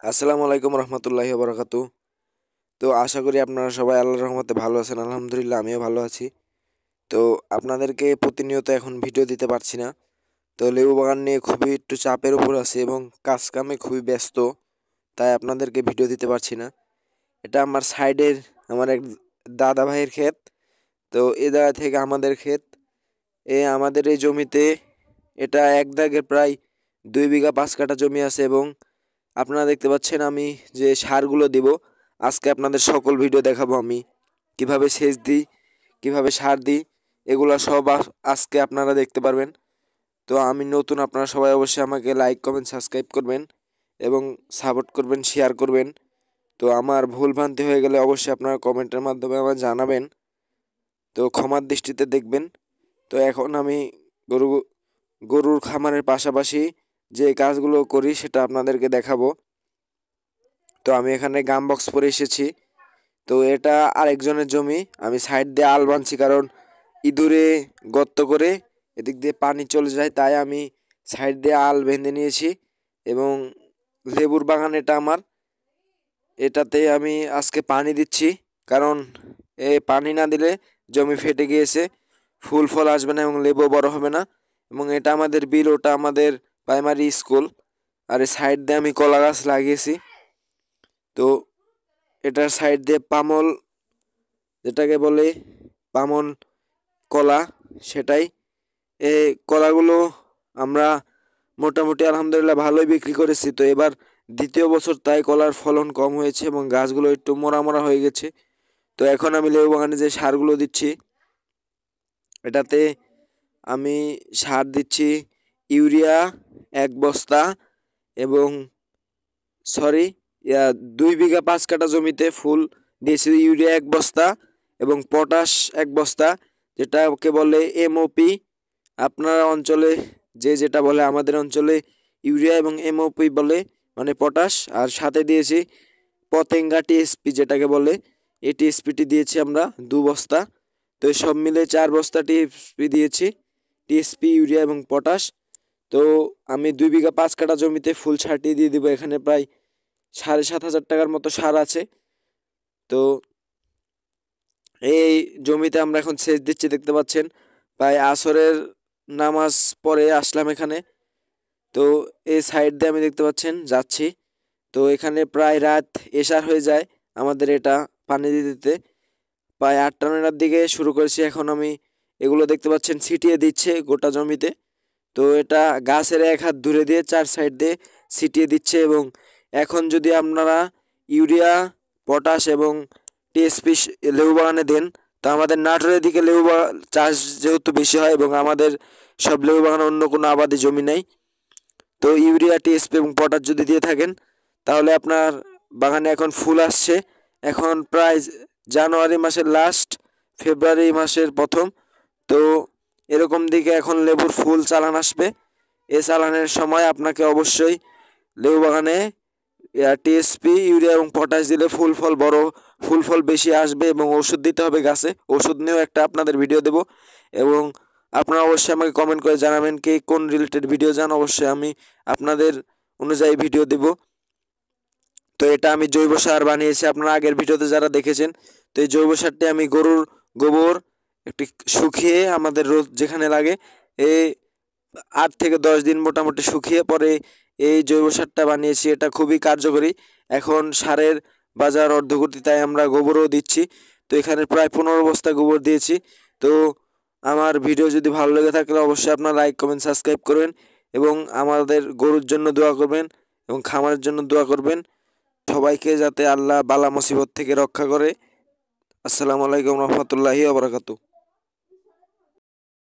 আসসালামু আলাইকুম রহমতুল্লাহি ওয়া বারাকাতুহু। তো আশা করি আপনারা সবাই আল্লাহর রহমতে ভালো আছেন। আলহামদুলিল্লাহ আমিও ভালো আছি। তো আপনাদেরকে প্রতিনিয়ত এখন ভিডিও দিতে পারছি না। তো লেবু বাগান নিয়ে খুবই একটু চাপের উপর আছি এবং কাজ কামে খুবই ব্যস্ত, তাই আপনাদেরকে ভিডিও দিতে পারছি না। এটা আমার সাইডের আমার এক দাদা ভাইয়ের ক্ষেত। তো এ জায়গা থেকে আমাদের ক্ষেত, আমাদের এই জমিতে এটা এক দাগের প্রায় 2 বিঘা 5 কাঠা জমি আছে এবং আপনারা দেখতে পাচ্ছেন আমি যে সারগুলো দিব, আজকে আপনাদের সকল ভিডিও দেখাবো আমি কিভাবে সেচ দিই, কিভাবে সার দিই, এগুলো সব আজকে আপনারা দেখতে পারবেন। তো আমি নতুন, আপনারা সবাই অবশ্যই আমাকে লাইক কমেন্ট সাবস্ক্রাইব করবেন এবং সাপোর্ট করবেন, শেয়ার করবেন। তো আমার ভুল ভ্রান্তি হয়ে গেলে অবশ্যই আপনারা কমেন্টের মাধ্যমে আমার জানাবেন, তো ক্ষমার দৃষ্টিতে দেখবেন। তো এখন আমি গরুর খামারের পাশাপাশি যে কাজগুলো করি সেটা আপনাদেরকে দেখাবো। তো আমি এখানে গাম বক্স পরে এসেছি। তো এটা আরেকজনের জমি, আমি সাইড দিয়ে আল বানছি কারণ ইঁদুরে গর্ত করে এদিক দিয়ে পানি চলে যায়, তাই আমি সাইড দিয়ে আল বেঁধে নিয়েছি। এবং লেবুর বাগান এটা আমার, এটাতে আমি আজকে পানি দিচ্ছি কারণ পানি না দিলে জমি ফেটে গিয়েছে, ফুল ফল আসবে না এবং লেবু বড় হবে না। এবং এটা আমাদের বিল, ওটা আমাদের প্রাইমারি স্কুল। আর এই সাইড দিয়ে আমি কলা গাছ লাগিয়েছি। তো এটার সাইড দিয়ে পামল, যেটাকে বলে পামল কলা, সেটাই। এই কলাগুলো আমরা মোটামুটি আলহামদুলিল্লাহ ভালোই বিক্রি করেছি। তো এবার দ্বিতীয় বছর, তাই কলার ফলন কম হয়েছে এবং গাছগুলো একটু মরা মরা হয়ে গেছে। তো এখন আমি লেবু বাগানে যে সারগুলো দিচ্ছি, এটাতে আমি সার দিচ্ছি ইউরিয়া 1 বস্তা এবং 2 বিঘা 5 কাঠা জমিতে ফুল দিয়েছি ইউরিয়া 1 বস্তা এবং পটাশ 1 বস্তা, যেটাকে বলে এমওপি। আপনার অঞ্চলে যেটা বলে, আমাদের অঞ্চলে ইউরিয়া এবং এমওপি বলে, মানে পটাশ। আর সাথে দিয়েছি পতেঙ্গা টিএসপি, যেটাকে বলে এই টিএসপিটি দিয়েছি আমরা 2 বস্তা। তো সব মিলে 4 বস্তা টিএসপি দিয়েছি, টিএসপি, ইউরিয়া এবং পটাশ। তো আমি 2 বিঘা 5 কাঠা জমিতে ফুল ছাটিয়ে দিয়ে দেবো। এখানে প্রায় 7,500 টাকার মতো সার আছে। তো এই জমিতে আমরা এখন সেচ দিচ্ছি, দেখতে পাচ্ছেন প্রায় আসরের নামাজ পরে আসলাম এখানে। তো এই সাইড দিয়ে আমি দেখতে পাচ্ছেন যাচ্ছি। তো এখানে প্রায় রাত এশার হয়ে যায় আমাদের এটা পানি দিতে। প্রায় 8টা-9টার দিকে শুরু করেছি। এখন আমি এগুলো দেখতে পাচ্ছেন ছিটিয়ে দিচ্ছে গোটা জমিতে। তো এটা গাছের 1 হাত দূরে দিয়ে 4 সাইড দিয়ে ছিটিয়ে দিচ্ছে। এবং এখন যদি আপনারা ইউরিয়া, পটাশ এবং টিএসপি লেবু বাগানে দেন, তো আমাদের নাটোরের দিকে লেবু চাষ যেহেতু বেশি হয় এবং আমাদের সব লেবু বাগানে অন্য কোনো আবাদি জমি নেই, তো ইউরিয়া, টিএসপি এবং পটাশ যদি দিয়ে থাকেন, তাহলে আপনার বাগানে এখন ফুল আসছে। এখন প্রায় জানুয়ারি মাসের লাস্ট, ফেব্রুয়ারি মাসের প্রথম। তো এরকম দিকে এখন লেবুর ফুল চালান আসবে। এ চালানের সময় আপনাকে অবশ্যই লেবু বাগানে টিএসপি, ইউরিয়া এবং পটাশ দিলে ফুল ফল বেশি আসবে। এবং ওষুধ দিতে হবে গাছে, ওষুধ নিয়েও একটা আপনাদের ভিডিও দেব। এবং আপনারা অবশ্যই আমাকে কমেন্ট করে জানাবেন কে কোন রিলেটেড ভিডিও চান, অবশ্যই আমি আপনাদের অনুযায়ী ভিডিও দেব। তো এটা আমি জৈব সার বানিয়েছি, আপনারা আগের ভিডিওতে যারা দেখেছেন। তো এই জৈব সারটি আমি গরুর গোবর একটি শুকিয়ে, আমাদের রোজ যেখানে লাগে, এই 8 থেকে 10 দিন মোটামুটি শুকিয়ে পরে এই জৈব সারটা বানিয়েছি। এটা খুবই কার্যকরী। এখন সারের বাজার অর্ধগতি, তাই আমরা গোবরও দিচ্ছি। তো এখানে প্রায় 15 বস্তা গোবর দিয়েছি। তো আমার ভিডিও যদি ভালো লেগে থাকলে অবশ্যই আপনারা লাইক কমেন্ট সাবস্ক্রাইব করবেন এবং আমাদের গরুর জন্য দোয়া করবেন এবং খামারের জন্য দোয়া করবেন। সবাইকে যাতে আল্লাহ বালা মুসিবত থেকে রক্ষা করে। আসসালামু আলাইকুম রহমতুল্লাহি ওয়া বারাকাতুহু।